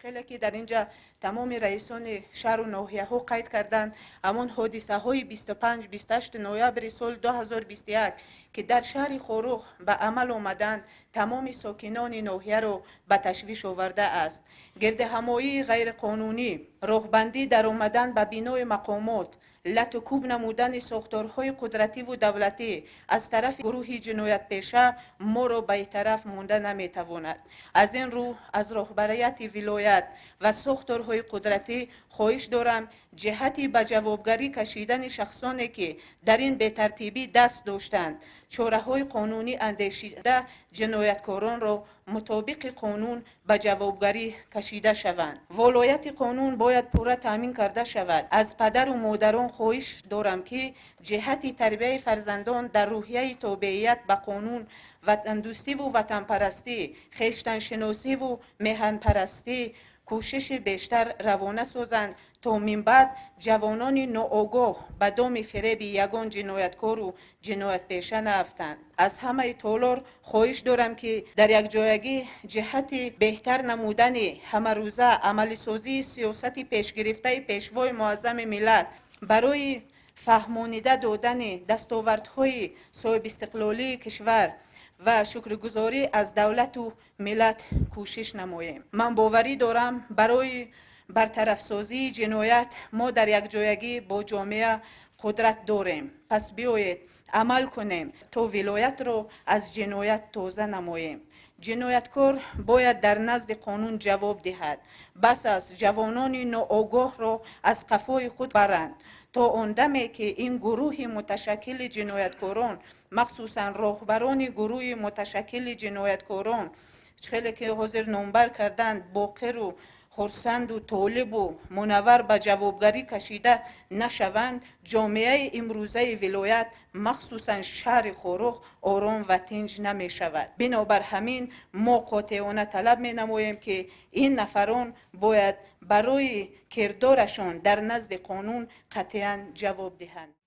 مشکلی که در اینجا تمام رئیسان شهر و ناحیه ها قید کردند، همون حادثه های 25-28 نوامبر سال 2021 که در شهر خوروغ به عمل آمدند، تمام ساکنان ناحیه را به تشویش آورده است. گرد همایی غیر قانونی، راهبندی در آمدن به بینای مقامات، لط و کوب نمودن ساختارهای قدرتی و دولتی از طرف گروه جنایت پیشه ما را به طرف مانده نمیتواند. از این رو از رهبریت ولایت و ساختارهای قدرتی خواهش دارم جهتی به جوابگری کشیدن شخصانی که در این بی‌ترتیبی دست داشتند، چاره‌های قانونی اندیشیده جنایتکاران را مطابق قانون به جوابگری کشیده شوند. ولایت قانون باید پوره تامین کرده شود. از پدر و مادران خواهش دارم که جهت تربیت فرزندان در روحیه تابعیت به قانون، وطن دوستی و وطن پرستی، خویشتن شناسی و میهن پرستی کوشش بیشتر روانه سازند تا من بعد جوانان ناآگاه به دام فریب یگان جنایتکار و جنایت پیشه نیفتند. از همه تالار خواهش دارم که در یک جایگی جهت بهتر نمودن همه روزه عملی سازی سیاست پیش گرفته پیشوای معظم ملت برای فهمانیده دادن دستاوردهای صاحب استقلالی کشور و شکرگزاری از دولت و ملت کوشش نماییم. من باوری دارم برای برطرف سازی جنایت ما در یک جایگی با جامعه قدرت داریم. پس بیایید عمل کنیم تا ولایت را از جنایت تازه نماییم. جنایتکار باید در نزد قانون جواب دهد. بس از جوانان ناآگاه را از قفای خود برند تا آن دمی که این گروه متشکل جنایتکاران، مخصوصا راهبران گروه متشکل جنایتکاران خیلی که حاضر نامبر کردند، باقر و خرسند و طالب و منور به جوابگری کشیده نشوند، جامعه امروزه ولایت مخصوصا شهر خوروغ آرام و تنج نمی شود. بنابر همین ما قاطعانه طلب می نماییم که این نفران باید برای کردارشان در نزد قانون قطعا جواب دهند.